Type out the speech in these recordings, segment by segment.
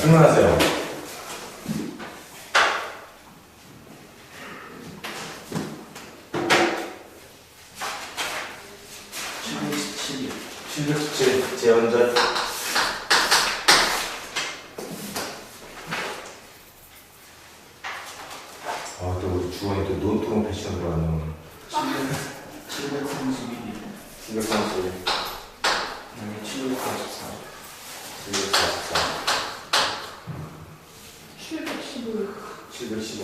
질문하세요. 재원전. 또 우리 주원이 또 노트북 패션 들어가네요. 731. 731. 744. 744. 715. 715.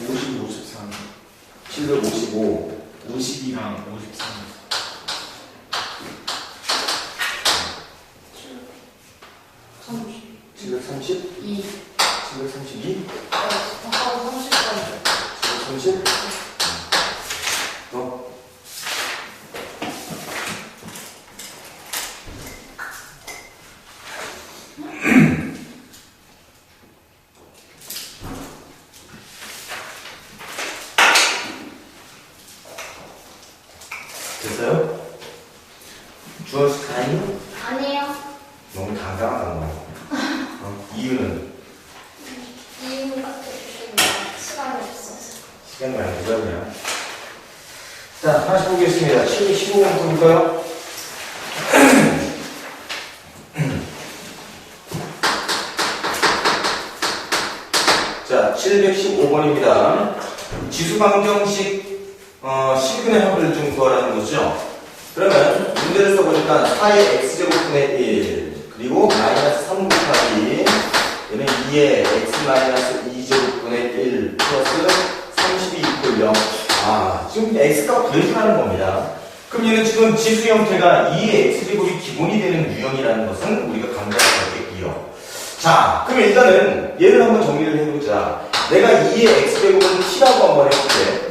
50, 53. 755. 52랑 53. 30. 730? 2. 732? 아까 30까지. 730? 또? 됐어요? 주어식 다니? 아니에요. 너무 당당하다 너. 이유는? 이유는 맞춰주시면 시간이 없어서. 시간이 많이 부족하냐? 자, 하나씩 보겠습니다. 15번부터 볼까요? 자, 715번입니다. 지수방정식 실근의 합을 좀 구하라는 거죠. 그러면 문제를 써보니까 4의 x제곱분의 1 그리고 마이너스 3 곱하기 얘는 2의 x 마이너스 2제곱분의 1 플러스 32 이퀄 0. 지금 x가 구해주라는 겁니다. 그럼 얘는 지금 지수 형태가 2의 x제곱이 기본이 되는 유형이라는 것은 우리가 감각하겠고요. 자, 그럼 일단은 얘를 한번 정리를 해보자. 내가 2의 x제곱은 t라고 한번 해볼게.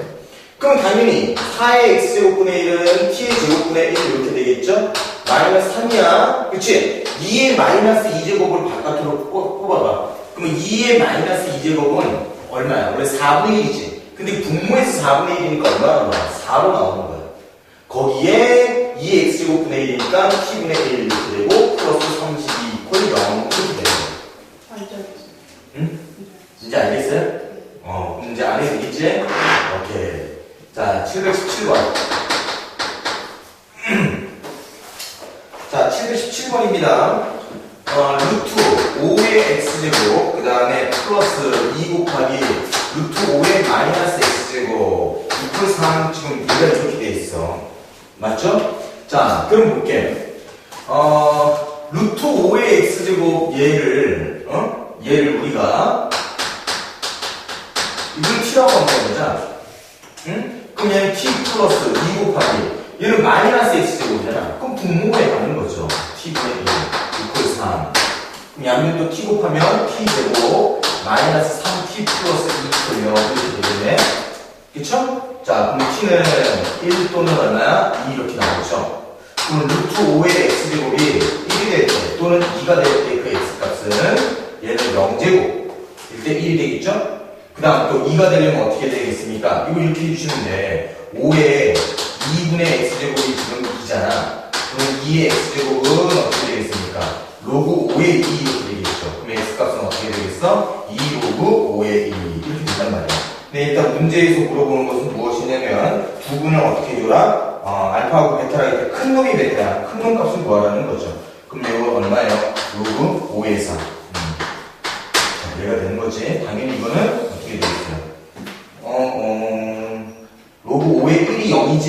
그럼 당연히 4의 x제곱분의 1은 t의 제곱분의 1 이렇게 되겠죠? 마이너스 3이야. 그치? 2의 마이너스 2제곱을 바깥으로 뽑아봐. 그러면 2의 마이너스 2제곱은 얼마야? 원래 4분의 1이지. 근데 분모에서 4분의 1이니까 얼마나 나와? 4로 나오는 거야. 거기에 2의 x제곱분의 1이니까 t분의 1 이렇게 되고 플러스 32 이퀄 0 이렇게 되는 거야. 알죠. 응? 이제 알겠어요? 그럼 이제 안에 되겠지? 오케이. 자, 717번. 자, 717번입니다. 루트 5의 x제곱, 그 다음에 플러스 2 곱하기 루트 5의 마이너스 x제곱, 이퀄 3, 지금 얘가 이렇게 돼 있어. 맞죠? 자, 그럼 볼게. 루트 5의 x제곱 얘를 우리가 이걸 t라고 한번 해보자. 응? 그럼 얘는 t 플러스 2 곱하기 얘는 마이너스 x제곱이잖아. 그럼 분모에 가는 거죠. t분의 1 이퀄 3. 그럼 양면도 t 곱하면 t제곱 마이너스 3t 플러스 2 이퀄 0 이렇게 되겠네. 그쵸? 자, 그럼 t는 1 또는 얼마야? 2 이렇게 나오죠. 그럼 루트 5의 x제곱이 1이 될 때 또는 2가 될 때 그 x값은 얘는 0제곱 일 때 1이 되겠죠? 그 다음 또 2가 되려면 어떻게 되겠습니까? 이거 이렇게 해주시면 돼. 5의 2분의 x제곱이 지금 2잖아. 그럼 2의 x제곱은 어떻게 되겠습니까? 로그 5의 2 이렇게 되겠죠. 그럼 x값은 어떻게 되겠어? 2 로그 5의 2 이렇게 된단 말이야. 근데 일단 문제에서 물어보는 것은 무엇이냐면 두 분을 어떻게 해줘라? 알파하고 베타라 할 때 큰 놈이 베타야. 큰 놈 값을 구하라는 거죠. 그럼 이거 얼마예요? 로그 5의 4. 얘가 되는 거지. 당연히 이거는 어떻게 되겠어요? 로그 5의 1이 0이지.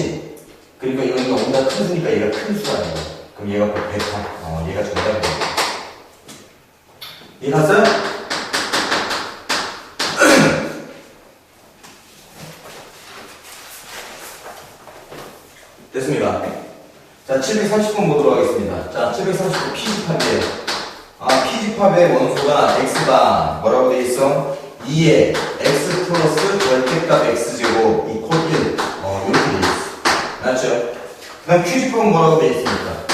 그러니까 이건 0보다 큰 수니까 얘가 큰 수라는 거야. 그럼 얘가 베타. 얘가 정답이야. 이해 갔어요? 됐습니다. 자, 730번 보도록 하겠습니다. 자, 730번 P집합이에요. P집합의 원소가 x가 뭐라고 돼 있어? 2의 x 플러스 절대값 x제곱 이퀄 1 이렇게 돼 있어. 맞죠? 그 다음 Q집합은 뭐라고 돼 있습니까?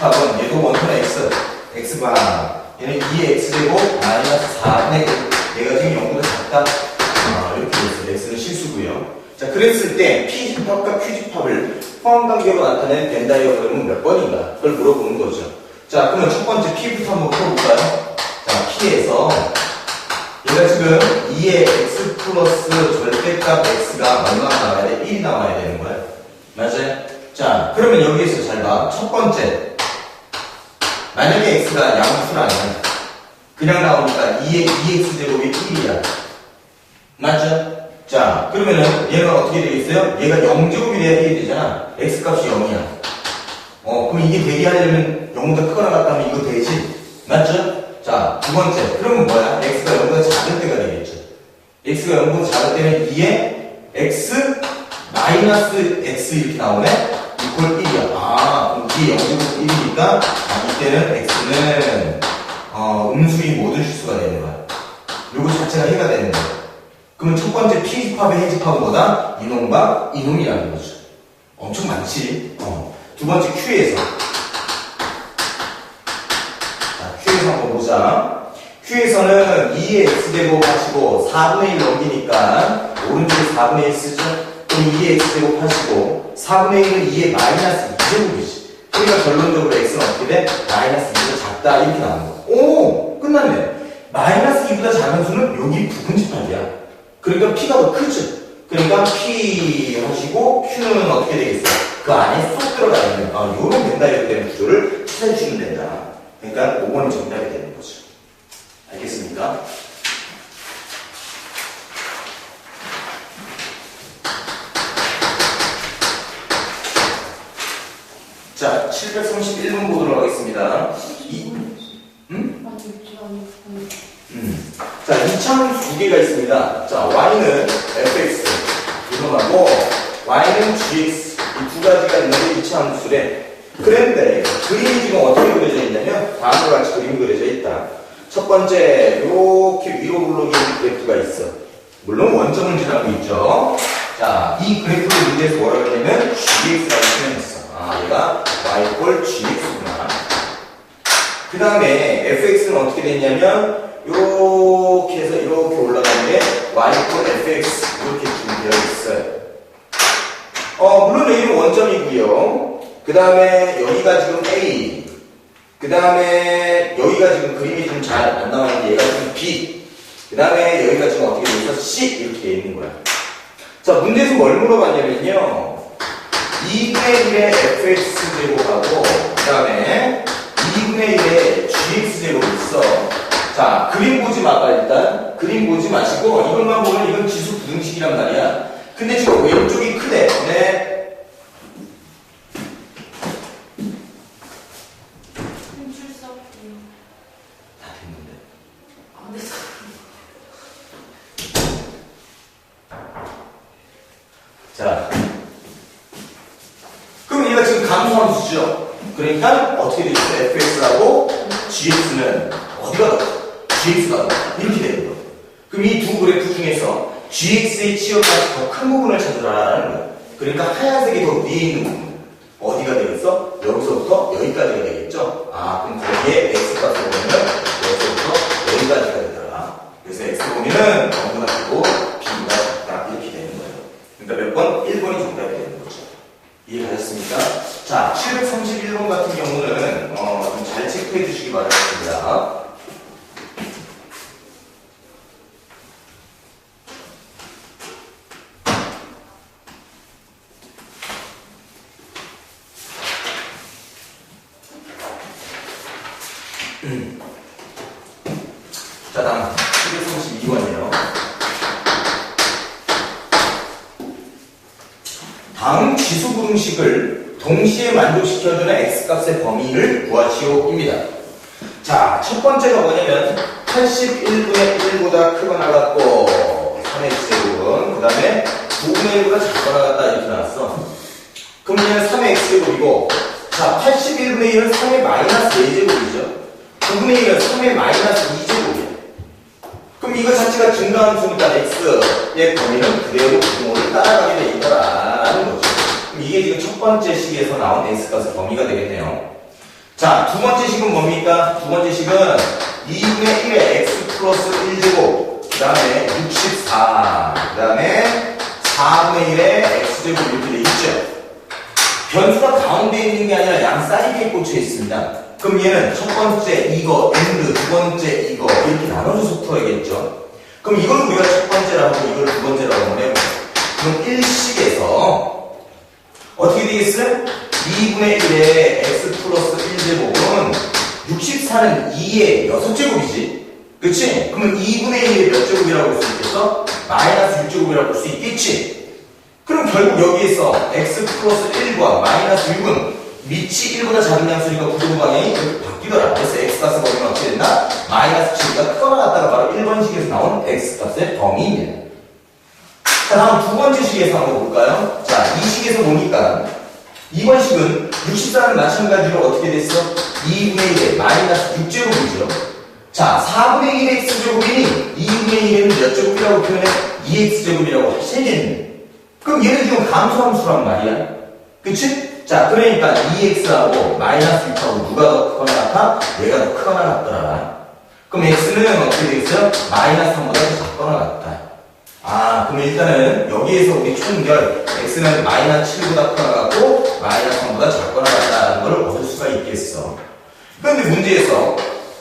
Q집합은 얘도 원소는 x바 얘는 2의 x제곱 마이너스 4분의 1 얘가 지금 0보다 작다. 이렇게 돼 있어. x는 실수고요. 자, 그랬을 때 P집합과 Q집합을 포함관계로 나타낸 벤 다이어그램은 몇 번인가? 그걸 물어보는 거죠. 자, 그러면 첫 번째 P부터 한번 풀어볼까요? 자, P에서 얘가 지금 2의 x 플러스 절대값 x가 얼마나 나와야 돼? 1이 나와야 되는 거야. 맞아요? 자, 그러면 여기에서 잘 봐. 첫 번째. 만약에 x가 양수라면 그냥 나오니까 2의 2x제곱이 1이야. 맞죠? 자, 그러면은 얘가 어떻게 되겠어요? 얘가 0제곱이 돼야 1이 되잖아. x값이 0이야. 그럼 이게 되게 하려면 0보다 크거나 같다면 이거 되지? 맞죠? 자, 두 번째. 그러면 뭐야? x가 0보다 작을 때가 되겠죠. x가 0보다 작을 때는 2에 x 마이너스 x 이렇게 나오네? 이퀄 1이야. 그럼 2에 0제곱 1이니까 이때는 x는 음수인 모든 실수가 되는 거야. 요거 자체가 해가 되는 거야. 그러면 첫 번째 P집합의 해집합은 뭐다? 이놈과 이놈이라는 거죠. 엄청 많지? 두 번째 Q에서. 자, Q에서 한번 보자. Q에서는 2의 x제곱 하시고 4분의 1 넘기니까 오른쪽에 4분의 1 쓰죠? 그럼 2의 x제곱 하시고 4분의 1은 2의 마이너스 2제곱이지. 그러니까 결론적으로 x는 어떻게 돼? 마이너스 2보다 작다 이렇게 나오는 거야. 오! 끝났네. 마이너스 2보다 작은 수는 여기 부분집합이야. 그러니까 P가 더 크죠. 그러니까 P 하시고 Q는 어떻게 되겠어? 그 안에 쏙 들어가 있는 요런 된다 이렇게 되는 구조를 찾아주시면 된다. 그러니까 5번이 정답이 되는 거죠. 알겠습니까? 자, 731번 보도록 하겠습니다. 자, 이차함수 두 개가 있습니다. 자, y는 fx 이놈하고 y는 gx 이 두 가지가 있는데 이차함수래. 그런데 그림이 지금 어떻게 그려져 있냐면 다음과 같이 그림이 그려져 있다. 첫 번째 이렇게 위로 블록이 있는 그래프가 있어. 물론 원점을 지나고 있죠. 자, 이 그래프를 문제에서 뭐라고 했냐면 gx라고 표현했어. 얘가 y gx구나. 그 다음에 fx는 어떻게 됐냐면 이렇게 해서 이렇게 올라가는 게 y fx 이렇게 지금 되어 있어요. 물론 여기는 원점이고요. 그 다음에 여기가 지금 A. 그 다음에 여기가 지금 그림이 좀 잘 안 나와있는데 얘가 지금 B. 그 다음에 여기가 지금 어떻게 돼 있어? C 이렇게 되어 있는 거야. 자, 문제에서 뭘 물어봤냐면요. 2분의 1의 fx제곱하고 그 다음에 2분의 1의 gx제곱이 있어. 자, 그림 보지 마봐 일단. 그림 보지 마시고 이것만 보면 이건 지수 부등식이란 말이야. 근데 지금 왼쪽이 크대. 네. 다 됐는데. 안 됐어. 자, 그럼 얘가 지금 감소함수죠. 그러니까 어떻게 되겠어? fx하고 gx는 어디가 더? gx가 더. 이렇게 되는 거야. 그럼 이 두 그래프 중에서 gx의 치역까지 더 큰 부분을 찾으라는 거야. 그러니까 하얀색이 더 위에 있는 부분. 어디가 되겠어? 여기서부터 여기까지가 되겠죠? 그럼 거기에 x값을 보면 여기서부터 여기까지가 되더라. 그래서 x 보면은 0보다 크고 b보다 작다. 이렇게 되는 거예요. 그러니까 몇 번? 1번이 정답이 되는 거죠. 이해가셨습니까? 자, 731번 같은 경우는 좀 잘 체크해 주시기 바라겠습니다. 자, 다음 732번이에요. 다음 지수부등식을 동시에 만족시켜주는 x값의 범위를 구하시오입니다. 자, 첫 번째가 뭐냐면 81분의 1보다 크거나 같고 3x제곱은 그 다음에 9분의 1보다 작거나 같다 이렇게 나왔어. 그럼 얘는 3x제곱이고 자, 81분의 1은 3의 마이너스 4제곱이죠. 9분의 1은 3의 마이너스 2제곱이야. 그럼 이거 자체가 증가함수니까 x의 범위는 그대로 부등호를 따라가게 돼 있더라라는 거죠. 그럼 이게 지금 첫 번째 식에서 나온 x값의 범위가 되겠네요. 자, 두 번째 식은 뭡니까? 두 번째 식은 2분의 1의 x 플러스 1제곱 그 다음에 64 그 다음에 4분의 1의 x제곱 이렇게 돼 있죠. 변수가 가운데 있는 게 아니라 양 사이드에 꽂혀 있습니다. 그럼 얘는 첫 번째 이거 and 두 번째 이거 이렇게 나눠줘서 풀어야겠죠. 그럼 이걸 우리가 첫 번째라고 하고 이걸 두 번째라고 하면 그럼 1식에서 어떻게 되겠어요? 2분의 1의 x 플러스 1제곱은 64는 2의 6제곱이지. 그치? 그러면 2분의 1의 몇 제곱이라고 볼 수 있겠어? 마이너스 6제곱이라고 볼 수 있겠지? 그럼 결국 여기에서 x 플러스 1과 마이너스 6은 밑이 1보다 작은 양수니까 구조구 방향이 이렇게 바뀌더라. 그래서 x값을 버리면 어떻게 된다? 마이너스 7가 크거나 같다가 바로 1번식에서 나온 x값의 범위입니다. 자, 다음 두 번째 식에서 한번 볼까요? 자, 이 식에서 보니까 이번 식은 64는 마찬가지로 어떻게 됐어? 2분의 1의 마이너스 6제곱이죠. 자, 4분의 1의 x제곱이니 2분의 1은 몇 제곱이라고 표현해? 2x제곱이라고 하셔야겠네. 그럼 얘는 지금 감소함수란 말이야. 그치? 자, 그러니까 2x하고 마이너스 6하고 누가 더 크거나 같아? 얘가 더 크거나 같더라. 그럼 x는 어떻게 되겠어요? 마이너스 3보다 더 작거나 같다. 아, 그럼 일단은 여기에서 우리 총결 x는 마이너스 7보다 크거나 같고 마이너스 3보다 작거나 같다는 걸 얻을 수가 있겠어. 그런데 문제에서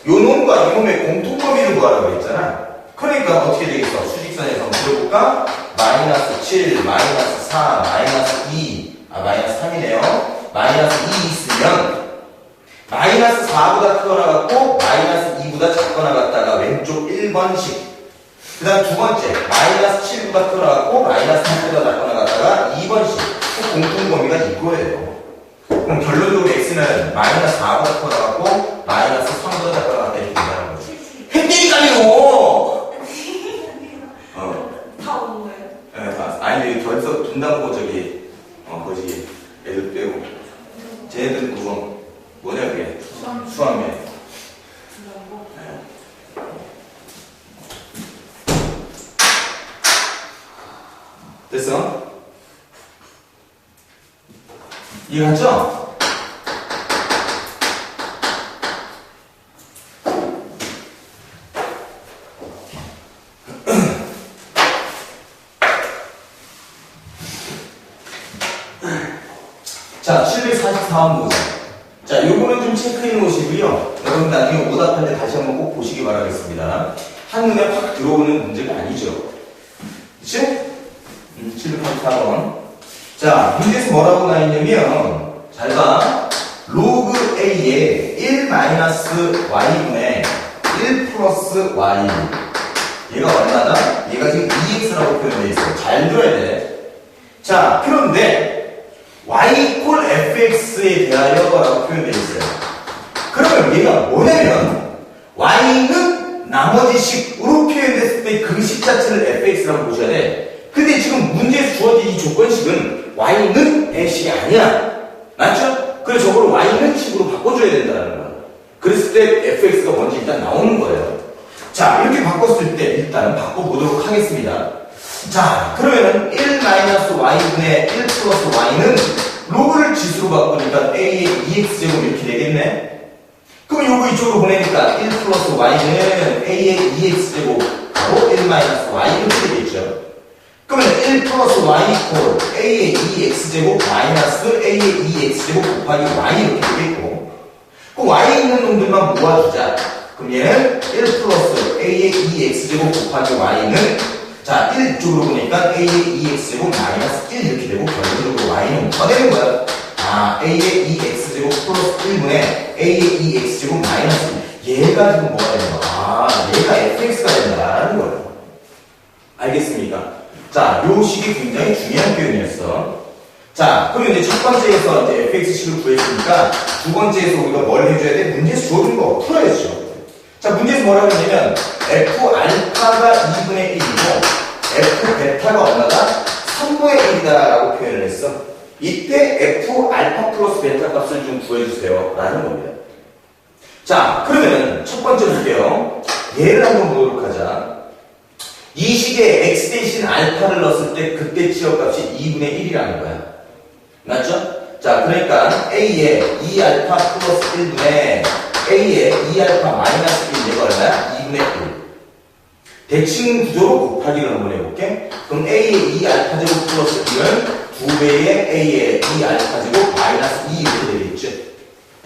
요 놈과 이 놈의 공통범위를 구하라고 했잖아. 그러니까 어떻게 되겠어? 수직선에서 한번 그려볼까? 마이너스 7, 마이너스 4, 마이너스 2, 마이너스 3이네요. 마이너스 2 있으면 마이너스 4보다 크거나 같고 마이너스 2보다 작거나 같다가 왼쪽 1번식. 그 다음 두 번째, 마이너스 7보다 크거나 같고 마이너스 3보다 작거나 같다가 2번식. 공통범위가 이거예요. 그럼 결론적으로 x는 마이너스 4보다 크거나 같고 마이너스 3보다 작거나 같다 이렇게 된다는 거지. 했다니까요! 다 온 거예요. 네, 아니, 저기서 분담고 저기, 거기 애들 빼고. 쟤네들은 그거, 뭐냐, 그게? 수학면. 됐어? 이해갔죠? 자, 744번 보세요. 자, 요거는 좀 체크해 놓으시고요. 여러분 나중에 오답할 때 다시 한번 꼭 보시기 바라겠습니다. 한눈에 확 들어오는 문제가 아니죠. 그치? 744번. 자, 문제에서 뭐라고 나있냐면, 잘 봐. 로그 A에 1 마이너스 Y분의 1 플러스 Y. 얘가 얼마다? 얘가 지금 2x라고 표현되어 있어요. 잘 들어야 돼. 자, 그런데, y 꼴 fx에 대하여 라고 표현되어 있어요. 그러면 얘가 뭐냐면 y는 나머지 식으로 표현됐을 때 그 식 자체를 fx라고 보셔야 돼. 근데 지금 문제에서 주어진 이 조건식은 y는 f식이 아니야. 맞죠? 그래서 저걸 y는 식으로 바꿔줘야 된다는 거야. 그랬을 때 fx가 먼저 일단 나오는 거예요. 자, 이렇게 바꿨을 때 일단 바꿔보도록 하겠습니다. 자, 그러면은 1-y분의 1 플러스 y는 로그를 지수로 바꾸니까 a의 2x제곱 이렇게 되겠네? 그럼 요거 이쪽으로 보내니까 1 플러스 y는 a의 2x제곱 바로 1 마이너스 y 이렇게 되겠죠? 그러면 1 플러스 y 이퀄 a의 2x제곱 마이너스 a의 2x제곱 곱하기 y 이렇게 되겠고 그 y 있는 놈들만 모아주자. 그럼 얘는 1 플러스 a의 2x제곱 곱하기 y는 자, 1 쪽으로 보니까 a의 2x제곱 마이너스 1 이렇게 되고 결론적으로 y는 뭐가 되는 거야? 아, a의 2x제곱 플러스 1분의 a의 2x제곱 마이너스 1. 얘가 지금 뭐가 되는 거야? 아, 얘가 fx가 된다라는 거예요. 알겠습니까? 자, 요 식이 굉장히 중요한 표현이었어. 자, 그럼 이제 첫 번째에서 이제 fx식을 구했으니까 두 번째에서 우리가 뭘 해줘야 돼? 문제에서 주어진 거 풀어야죠. 자, 문제에서 뭐라고 했냐면 f 알파가 2분의 1이고 f 베타가 얼마다? 3분의 1이다 라고 표현을 했어. 이때 f 알파 플러스 베타 값을 좀 구해주세요 라는 겁니다. 자, 그러면 첫 번째 볼게요. 얘를 한번 보도록 하자. 이 식에 x 대신 알파를 넣었을 때 그때 지역값이 2분의 1이라는 거야. 맞죠? 자, 그러니까 a의 2알파 플러스 1분의 a의 2알파 마이너스 1 얘가 얼마야? 2분의 1. 대칭 구조로 곱하기를 한번 해볼게. 그럼 a의 2알파 제곱 플러스 1은 2배의 a의 2알파 제곱 마이너스 2 이렇게 되겠죠.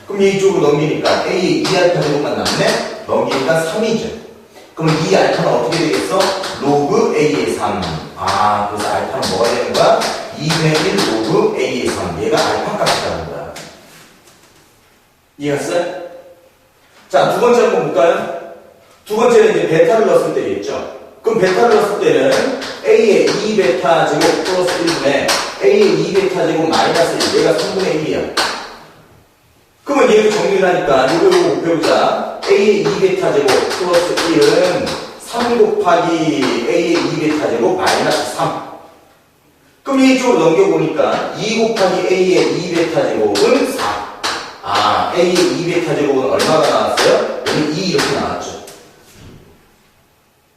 그럼 얘 이쪽으로 넘기니까 A의 2알파 제곱만 남네? 넘기니까 3이죠. 그럼 이 알파는 어떻게 되겠어? 로그 A의 3. 아, 그래서 알파는 뭐가 되는 거야? 2분의 1 로그 A의 3. 얘가 알파 값이라는 거야. 이해갔어요? 자, 두 번째 한번 볼까요? 두 번째는 이제 베타를 넣었을 때겠죠? 그럼 베타를 넣었을 때는 A의 2베타 제곱 플러스 1분의 A의 2베타 제곱 마이너스 1. 얘가 3분의 1이야. 그러면 얘를 정리를 하니까 이거 곱해보자. A의 2베타 제곱 플러스 1은 3 곱하기 A의 2베타 제곱 마이너스 3. 그럼 이쪽으로 넘겨보니까 2 곱하기 A의 2베타 제곱은 4. 아, A의 2베타 제곱은 얼마가 나왔어요? 여기 2 이렇게 나왔죠.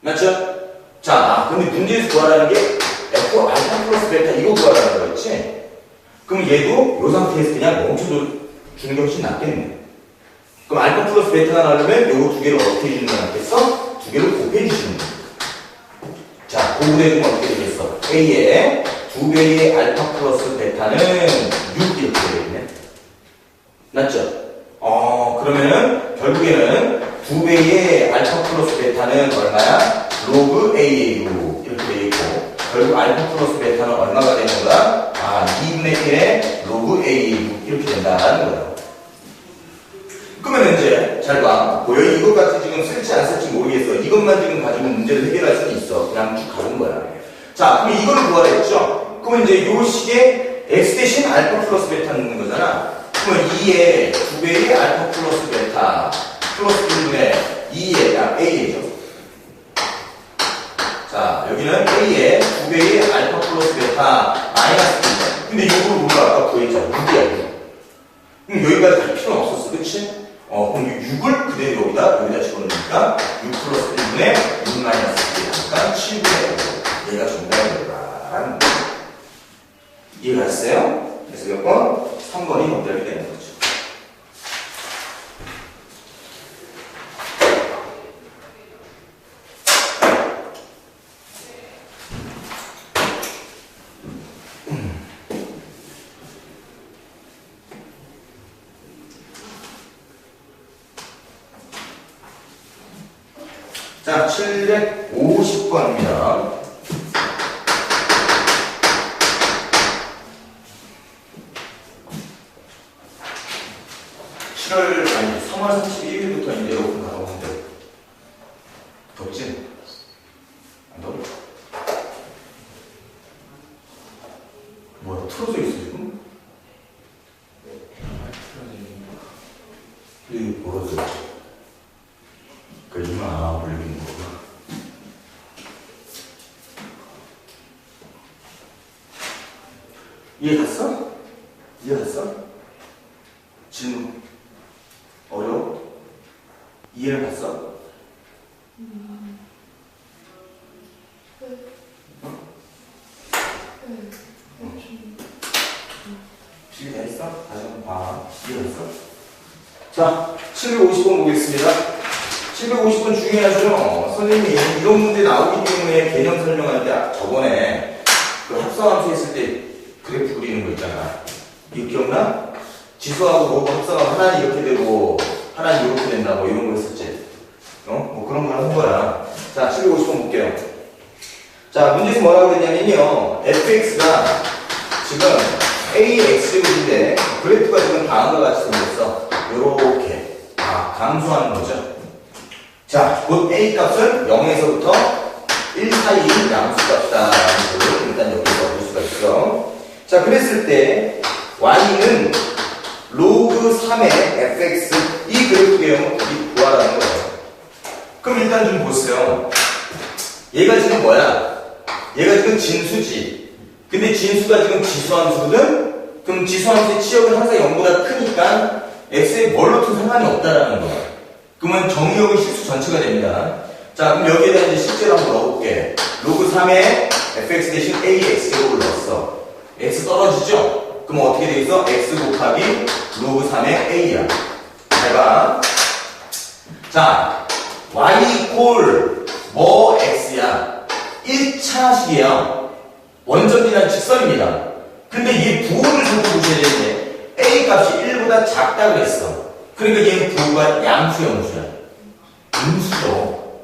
맞죠? 자, 근데 문제에서 구하라는 게 F 알파 플러스 베타 이거 구하라는 거였지? 그럼 얘도 이 상태에서 그냥 멈춰도 주는 게 훨씬 낫겠네. 그럼 알파 플러스 베타가 나오려면 요거 두 개를 어떻게 해주는 게 낫겠어? 두 개를 곱해주시는 거야. 자, 곱해주면 어떻게 되겠어? A의 2배의 알파 플러스 베타는 6 이렇게 되겠네. 맞죠? 그러면은 결국에는 2배의 알파 플러스 베타는 얼마야? 로그 A의 6 이렇게 되겠고 결국 알파 플러스 베타는 얼마가 되는 거야? 아, 2분의 1의 로그 A의 6 이렇게 된다는 거야. 그러면 이제 잘 봐. 보여? 이것까지 지금 쓸지 안 쓸지 모르겠어. 이것만 지금 가지고 문제를 해결할 수는 있어. 그냥 쭉 가는 거야. 자, 그럼 이거를 구하라 했죠? 그러면 이제 요 식에 x 대신 알파 플러스 베타 넣는 거잖아. 그러면 2의 2배의 알파 플러스 베타 플러스 1분의 2의 A죠. 자, 여기는 A의 2배의 알파 플러스 베타 마이너스 1. 근데 이거를 우리가 아까 구했잖아. 6이야. 그럼 여기까지 갈 필요는 없었어. 그치? 그럼 6을 그대로 여기다 집어넣으니까 6 플러스 1분의 6 마이너스 1이니까 7분의 5. 얘가 정답이다. 이해가 됐어요? 그래서 몇 번? 3번이 정답이 되는 거죠. 자, 750번입니다. 아니, 3월 31일부터 이제 에어컨 나오는데 덥지? 안 더워? 뭐야, 틀어져 있어 지금? 이게 뭐라고 했지? 그 이마 올리는 거구나. 이해 갔어? 이해 갔어? 질문 어려워? 이해를 갔어? 필기 다 했어? 다시 한번 봐. 이해했어? 자, 750번 보겠습니다. 750번 중요하죠? 선생님이 이런 문제 나오기 때문에 개념 설명할 때 저번에 그 합성함수 했을 때 그래프 그리는 거 있잖아. 이거 기억나? 지수하고 로그 합성하면 하나는 이렇게 되고 하나는 이렇게 된다 뭐 이런 거 했었지. 뭐 그런 걸 한 거야. 자, 750번 볼게요. 자, 문제에서 뭐라고 그랬냐면요. fx가 지금 ax제곱인데 그래프가 지금 다음과 같이 생겼어. 요렇게. 감소하는 거죠. 자, 곧 a 값은 0에서부터 1 사이인 양수값이다라는 걸 일단 여기서 볼 수가 있어. 자, 그랬을 때 y는 로그 3의 fx 이 그래프 개형을 우리 구하라는 거예요. 그럼 일단 좀 보세요. 얘가 지금 뭐야? 얘가 지금 진수지. 근데 진수가 지금 지수함수거든? 그럼 지수함수의 치역은 항상 0보다 크니까 x에 뭘로든 상관이 없다라는 거야. 그러면 정의역은 실수 전체가 됩니다. 자, 그럼 여기에다 이제 실제로 한번 넣어볼게. 로그 3의 fx 대신 ax제곱을 넣었어. x 떨어지죠? 그럼 어떻게 되겠어? x 곱하기 로그 3의 a야. 잘 봐. 자, y 이퀄 뭐 x야? 1차식이야. 원점이란 직선입니다. 근데 이 부호를 살펴보셔야 되는데 a 값이 1보다 1보다 작다 그랬어. 그러니까 얘는 부호가 양수 음수야. 음수죠.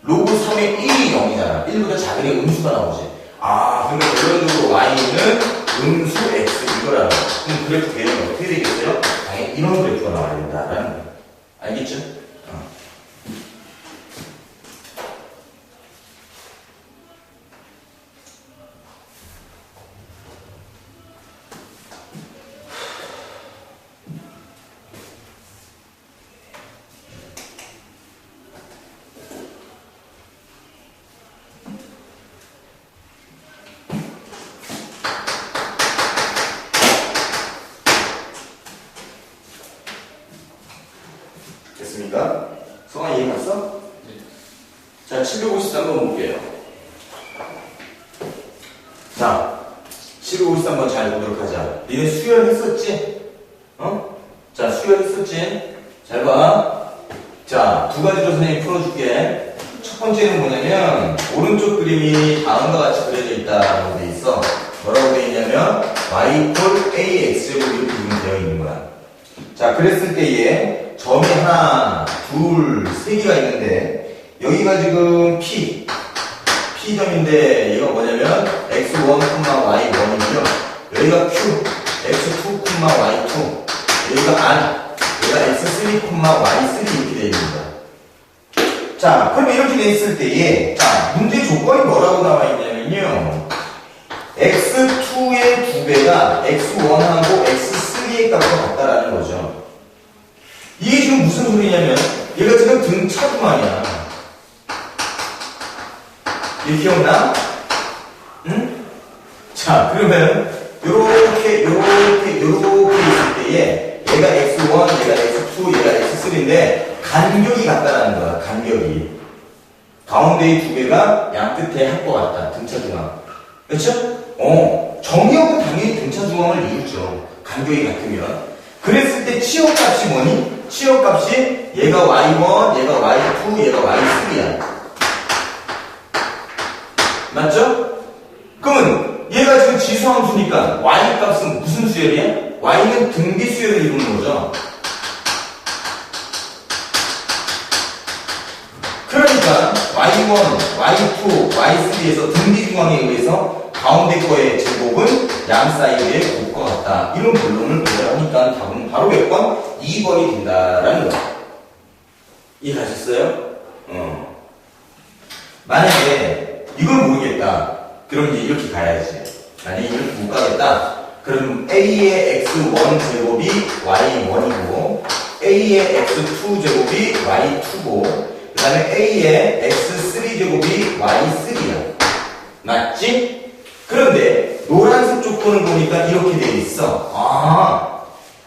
로그 3의 1이 0이잖아. 1보다 작으니 음수가 나오지. 아, 그러니까 결론적으로 y는 음수 x 이거라는 거. 그럼 그래프 개념이 어떻게 되겠어요? 당연히 이런 그래프가 나와야 된다라는 거. 알겠죠? 됐습니까? 성아 이해 갔어? 네. 자, 753번 볼게요. 자, 753번 잘 보도록 하자. 니네 수열했었지? 어? 자, 수열했었지? 잘 봐. 자, 두 가지로 선생님이 풀어줄게. 첫 번째는 뭐냐면, 오른쪽 그림이 다음과 같이 그려져 있다라고 돼 있어. 뭐라고 돼 있냐면, y 콜 ax로 이렇게 되어 있는 거야. 자, 그랬을 때에 점이 하나, 둘, 세 개가 있는데 여기가 지금 P점인데 얘가 뭐냐면 x1, y1이고요. 여기가 Q, x2, y2. 여기가 안, 여기가 x3, y3 이렇게 되어 있는 거야. 자, 그럼 이렇게 돼 있을 때에 자, 문제 조건이 뭐라고 나와 있냐면요. x2의 2배가 x1하고 x3의 값과 같다라는 거죠. 이게 지금 무슨 소리냐면 얘가 지금 등차 중앙이야. 이게 기억나? 응? 자, 그러면 요렇게 있을 때에 얘가 x1, 얘가 x2, 얘가 x3인데 간격이 같다라는 거야. 간격이 가운데의 두 개가 양 끝에 할 것 같다. 등차 중앙. 그렇죠? 정의역은 당연히 등차 중앙을 이루죠. 간격이 같으면. 그랬을 때 치역값이 뭐니? 치역값이 얘가 y1, 얘가 y2, 얘가 y3야. 맞죠? 그러면 얘가 지금 지수함수니까 y 값은 무슨 수열이야? y는 등비 수열을 이루는 거죠. 그러니까 y1, y2, y3에서 등비 중앙에 의해서 가운데 거의 제곱은 양 사이드의 곱과 같다. 이런 본론을 고려하니까 답은 바로 몇 번? 2번이 된다라는 거. 이해하셨어요? 만약에 이걸 모르겠다. 그럼 이제 이렇게 가야지. 만약에 이렇게 못 가겠다. 그럼 A의 x1 제곱이 y1이고 A의 x2 제곱이 y2고 그 다음에 A의 x3 제곱이 y3야. 맞지? 그런데 노란색 조건을 보니까 이렇게 되어 있어.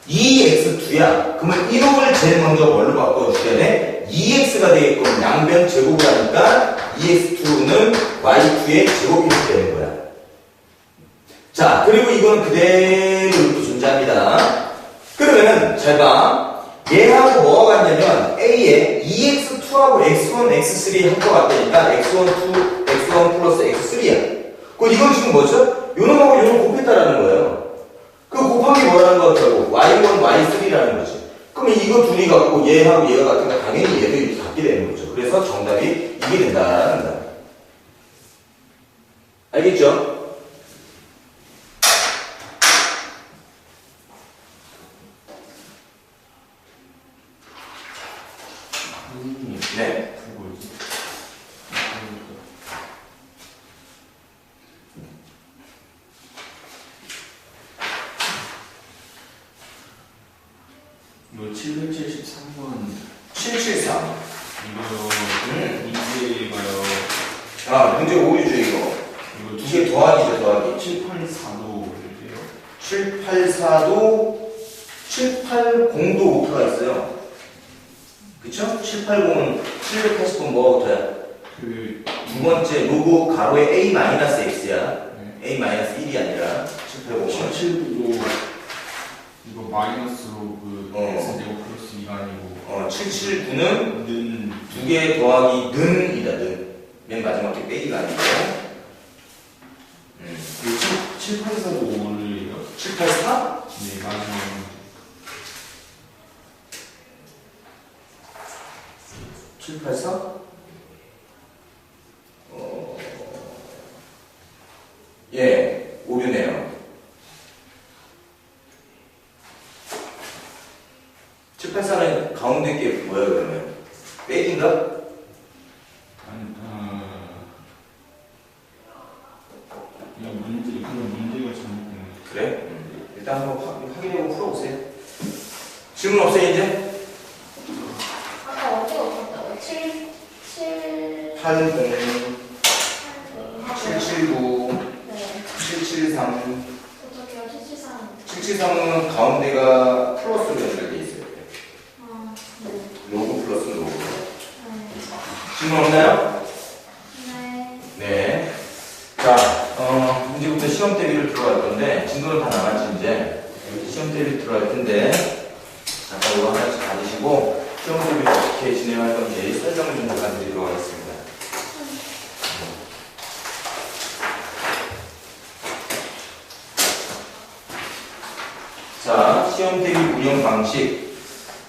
이 x2야. 그러면 1호를 제일 먼저 뭘로 바꿔주셔야 돼? 2x가 되게끔 양변 제곱을 하니까 2x2는 y2의 제곱이 되는 거야. 자, 그리고 이거는 그대로 이렇게 존재합니다. 그러면 잘 봐. 얘하고 뭐가 같냐면 A에 2x2하고 x1, x3 할 것 같다니까 x1 플러스 x3야. 그 이건 지금 뭐죠? 요놈하고 요놈 곱했다라는 거예요. 그 곱한 게 뭐라는 거 같다고? y1, y3라는 거지. 그러면 이거 둘이 같고 얘하고 얘가 같으니까 당연히 얘도 이렇게 같게 되는 거죠. 그래서 정답이 이게 된다라는 거야. 알겠죠? 네. 이거 773번 773. 이거요. 문제가요. 아, 문제 오류죠, 이거. 이거 이게 더하기죠, 더하기. 784도 이래요. 784도, 780도 오타가 있어요. 그쵸? 780은 780은 뭐부터야? 그 두 번째 로그 가로에 a-x야. 네. a-1이 아니라 780은. 77도 이거 마이너스로 그 어. x제곱 플러스 2가 아니고 779는 는 두 개 더하기 는이다, 는. 맨 마지막 게 빼기가 아니고. 784도 5를요? 784? 네, 마지막은 784? 예, 오류네요. 784는 가운데 게 뭐야, 그러면? 백인가? 아니, 그냥 그런 문제가 잘못된 거. 그래? 일단 한번 확인해보고 풀어보세요. 질문 없어요, 이제? 아까 어디가 없었다고? 7, 80, 779, 네. 773. 어떻게요? 773. 773은 가운데가 플러스로 연결되어 있어요. 아, 네. 로고 플러스 로고. 네. 질문 없나요? 네. 네. 자, 이제부터 시험 대비를 들어갈 건데, 진도는 다 나갔지, 이제. 이렇게 시험 대비 들어갈 텐데, 잠깐 이거 하나씩 받으시고, 시험 대비를 어떻게 진행할 건지 설명 좀 잠깐 드리도록 하겠습니다. 자, 시험 대비 운영 방식.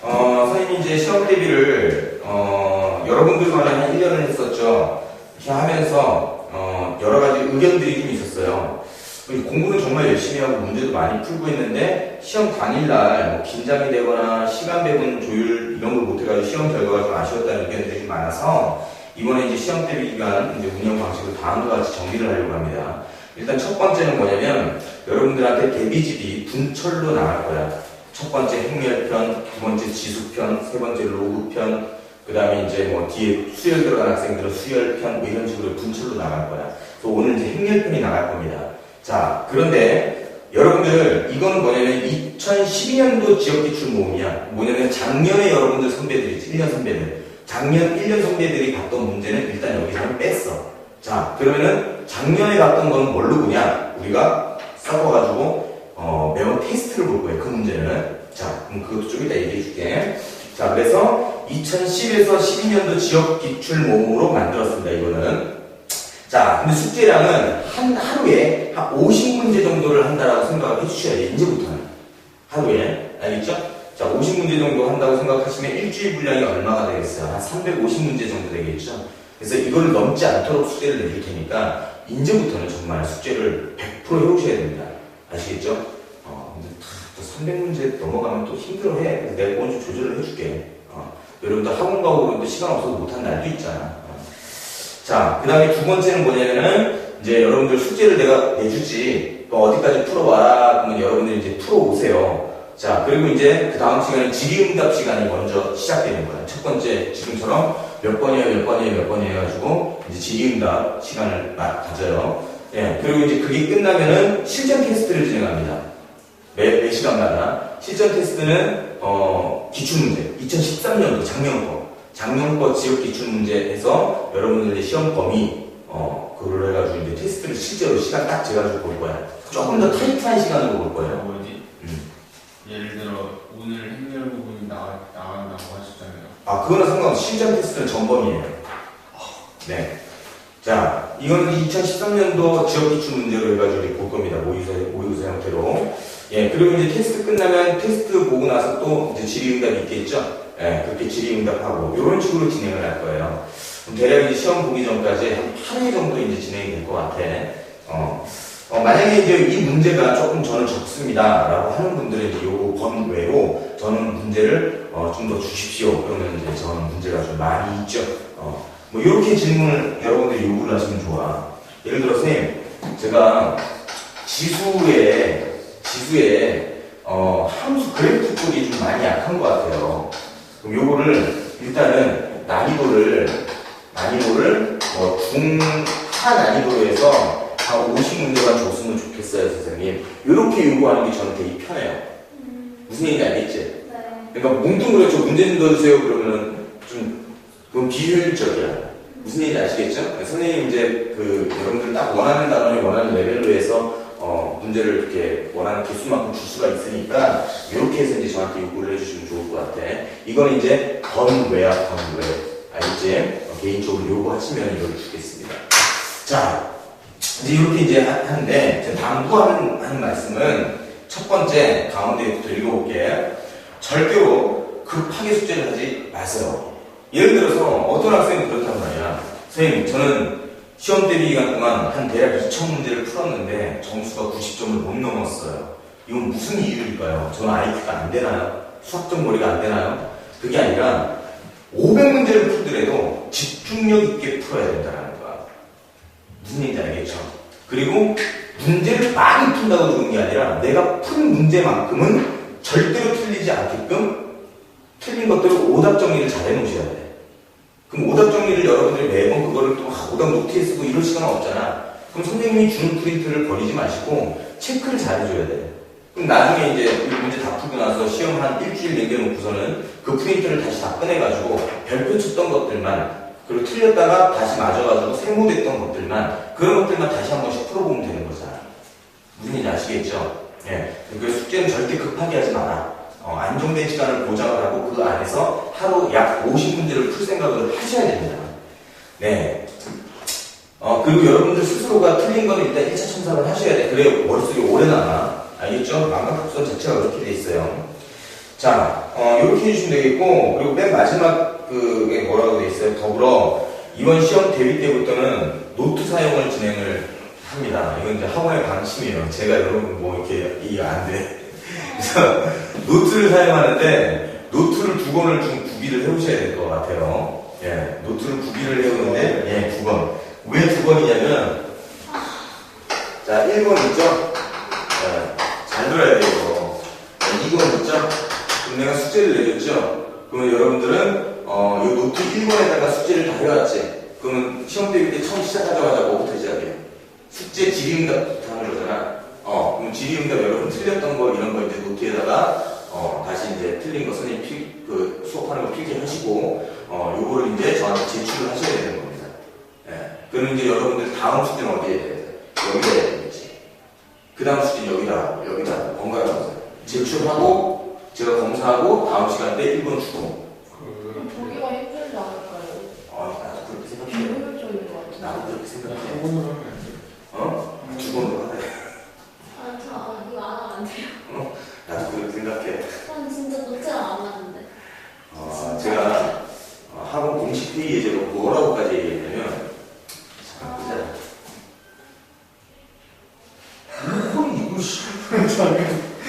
선생님이 이제 시험 대비를, 여러분들만에 한 1년을 했었죠. 이렇게 하면서, 여러 가지 의견들이 좀 있었어요. 공부는 정말 열심히 하고 문제도 많이 풀고 있는데, 시험 당일날 뭐 긴장이 되거나 시간 배분 조율 이런 걸 못해가지고 시험 결과가 좀 아쉬웠다는 의견들이 좀 많아서, 이번에 이제 시험 대비 기간 이제 운영 방식을 다음과 같이 정리를 하려고 합니다. 일단 첫 번째는 뭐냐면, 여러분들한테 대비집이 분철로 나갈 거야. 첫 번째 행렬편, 두 번째 지수편, 세 번째 로그편, 그 다음에 이제 뭐 뒤에 수열 들어간 학생들은 수열편, 뭐 이런 식으로 분철로 나갈 거야. 그래서 오늘 이제 행렬편이 나갈 겁니다. 자, 그런데 여러분들, 이거는 뭐냐면 2012년도 지역기출 모음이야. 뭐냐면 작년에 여러분들 선배들이지, 1년 선배들. 작년 1년 선배들이 봤던 문제는 일단 여기서는 뺐어. 자, 그러면은 작년에 봤던 건 뭘로 보냐? 우리가 써봐가지고 매운 테스트를 볼 거예요. 그 문제는. 자, 그럼 그것도 좀 이따 얘기해 줄게. 자, 그래서 2010에서 12년도 지역 기출 모음으로 만들었습니다. 이거는. 자, 근데 숙제량은 하루에 한 50문제 정도를 한다라고 생각을 해주셔야 돼요. 이제부터는. 하루에. 알겠죠? 자, 50문제 정도 한다고 생각하시면 일주일 분량이 얼마가 되겠어요? 한 350문제 정도 되겠죠? 그래서 이거를 넘지 않도록 숙제를 내줄 테니까 이제부터는 정말 숙제를 100% 해오셔야 됩니다. 아시겠죠? 근데 또 300문제 넘어가면 또 힘들어해. 그래서 내가 그건 좀 조절을 해줄게. 여러분들 학원 가고 그런데 시간 없어서 못한 날도 있잖아. 자, 그 다음에 두 번째는 뭐냐면은 이제 여러분들 숙제를 내가 내주지 어디까지 풀어봐라. 그러면 여러분들 이제 풀어오세요. 자, 그리고 이제 그 다음 시간에 질의응답 시간이 먼저 시작되는 거야. 첫 번째 지금처럼 몇 번이에요 해가지고 이제 질의응답 시간을 가져요. 예, 그리고 이제 그게 끝나면은 실전 테스트를 진행합니다. 매 시간마다. 실전 테스트는, 기출문제. 2013년도 작년 거 지역 기출문제에서 여러분들 이제 시험 범위, 그걸 해가지고 이제 테스트를 실제로 시간 딱 재가지고 볼 거야. 조금 더 타이트한 시간으로 볼 거예요. 뭐지? 예를 들어, 오늘 행렬 부분이 나간다고 하셨잖아요. 아, 그거는 상관없이 실전 테스트는 전범이에요. 네. 자, 이거는 2013년도 지역 기출 문제로 해가지고 이렇게 볼 겁니다. 모의고사 형태로. 예, 그리고 이제 테스트 끝나면 테스트 보고 나서 또 이제 질의응답이 있겠죠? 예, 그렇게 질의응답하고, 이런 식으로 진행을 할 거예요. 그럼 대략 이제 시험 보기 전까지 한 8회 정도 이제 진행이 될 것 같아. 만약에 이제 이 문제가 조금 저는 적습니다. 라고 하는 분들은 이제 요거 번외로 저는 문제를 좀 더 주십시오. 그러면 이제 저는 문제가 좀 많이 있죠. 뭐 이렇게 질문을 여러분들이 요구를 하시면 좋아. 예를 들어 선생님, 제가 지수에 함수 그래프 쪽이 좀 많이 약한 것 같아요. 그럼 요거를 일단은 난이도를 중하 난이도로 해서 한 50문제만 줬으면 좋겠어요, 선생님. 요렇게 요구하는 게 저는 되게 편해요. 무슨 얘기인지 알겠지? 네. 그러니까 뭉뚱그려 저 문제 좀 넣어주세요 그러면 그건 비효율적이야. 무슨 얘기인지 아시겠죠? 선생님 이제 여러분들 딱 원하는 단원이 원하는 레벨로 해서 문제를 이렇게 원하는 개수만큼 줄 수가 있으니까 이렇게 해서 이제 저한테 요구를 해주시면 좋을 것 같아. 이건 이제 번외야. 알겠지? 개인적으로 요구하시면 이걸 주겠습니다. 자, 이제 이렇게 이제 하는데 다음 또 하는 말씀은 첫 번째 가운데부터 읽어볼게. 절대로 급하게 숙제를 하지 마세요. 예를 들어서 어떤 학생은 그렇단 말이야. 선생님, 저는 시험 대비 기간 동안 한 대략 2,000 문제를 풀었는데 점수가 90점을 못 넘었어요. 이건 무슨 이유일까요? 저는 IQ가 안 되나요? 수학적 머리가 안 되나요? 그게 아니라 500문제를 풀더라도 집중력 있게 풀어야 된다는 거야. 무슨 얘기인지 알겠죠? 그리고 문제를 많이 푼다고 좋은 게 아니라 내가 푼 문제만큼은 절대로 틀리지 않게끔 틀린 것들을 오답 정리를 잘 해놓으셔야 돼. 그럼 오답 정리를 여러분들이 매번 그거를 또 오답 노트에 쓰고 이럴 시간은 없잖아. 그럼 선생님이 주는 프린트를 버리지 마시고 체크를 잘 해줘야 돼. 그럼 나중에 이제 이 문제 다 풀고 나서 시험 한 일주일 남겨놓고서는 그 프린트를 다시 다 꺼내가지고 별표 쳤던 것들만, 그리고 틀렸다가 다시 맞아가지고 세모됐던 것들만, 그런 것들만 다시 한 번씩 풀어보면 되는 거잖아. 무슨 얘기인지 아시겠죠? 예. 그래서 숙제는 절대 급하게 하지 마라. 안정된 시간을 보장을 하고 그 안에서 하루 약 50문제를 풀 생각을 하셔야 됩니다. 네. 그리고 여러분들 스스로가 틀린 거는 일단 1차 첨삭을 하셔야 돼. 그래야 머릿속에 오래 남아. 알겠죠? 망각독선 자체가 그렇게 돼 있어요. 자, 이렇게 해주시면 되겠고, 그리고 맨 마지막 그게 뭐라고 돼 있어요? 더불어 이번 시험 대비 때부터는 노트 사용을 진행을 합니다. 이건 이제 학원의 방침이에요. 제가 여러분 뭐 이렇게 이해 안 돼. 그래서 노트를 사용하는데 노트를 2권을 좀 구비를 해오셔야 될 것 같아요. 예, 노트를 구비를 해오는데, 예, 2권. 왜 2권이냐면, 자, 1권 있죠? 예, 잘 들어야 돼요. 2권 있죠? 그럼 내가 숙제를 내줬죠? 그러면 여러분들은, 이 노트 1권에다가 숙제를 다 해왔지? 그러면 시험 대비 때 처음 시작하자마자 뭐부터 시작해요? 숙제 질의응답부터 하는 거잖아. 그럼 질의응답 여러분 틀렸던 거 이런 거 이제 노트에다가 다시 이제 틀린 거 선생님 수업하는 거 필기하시고 요거를 이제 저한테 제출을 하셔야 되는 겁니다. 예. 그럼 이제 여러분들 다음 숙제는 어디에 해야 돼? 여기다 해야 되겠지. 그 다음 숙제는 여기다 번갈아 가서 제출하고 제가 검사하고 다음 시간 때 1번 주고. 보기가 힘들지 않을까요? 나도 그렇게 생각해요. 비효율적인 것 같은데. 나도 그렇게 생각해. 한번으로 하면